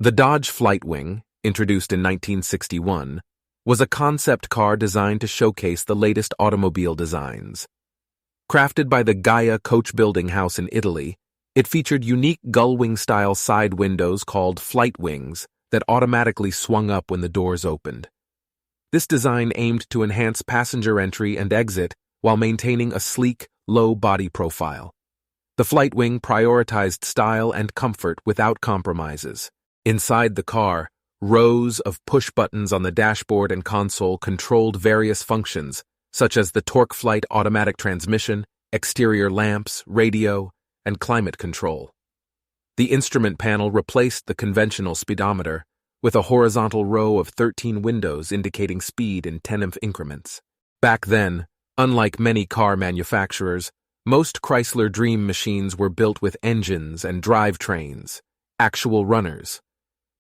The Dodge Flite-Wing, introduced in 1961, was a concept car designed to showcase the latest automobile designs. Crafted by the Gaia coach building house in Italy, it featured unique gullwing-style side windows called Flite-Wings that automatically swung up when the doors opened. This design aimed to enhance passenger entry and exit while maintaining a sleek, low body profile. The Flite-Wing prioritized style and comfort without compromises. Inside the car, rows of push buttons on the dashboard and console controlled various functions, such as the TorqueFlite automatic transmission, exterior lamps, radio, and climate control. The instrument panel replaced the conventional speedometer, with a horizontal row of 13 windows indicating speed in 10th increments. Back then, unlike many car manufacturers, most Chrysler Dream machines were built with engines and drivetrains, actual runners.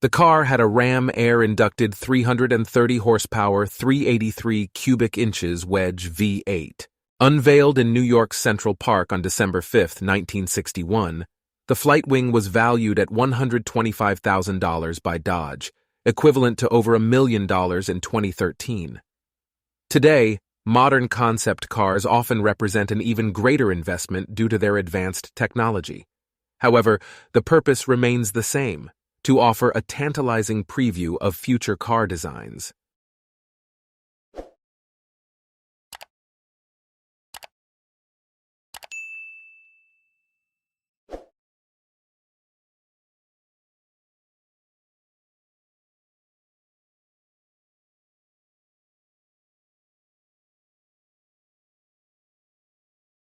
The car had a Ram air-inducted 330 horsepower, 383 cubic inches wedge V8. Unveiled in New York's Central Park on December 5, 1961, the Flite-Wing was valued at $125,000 by Dodge, equivalent to over $1 million in 2013. Today, modern concept cars often represent an even greater investment due to their advanced technology. However, the purpose remains the same: to offer a tantalizing preview of future car designs.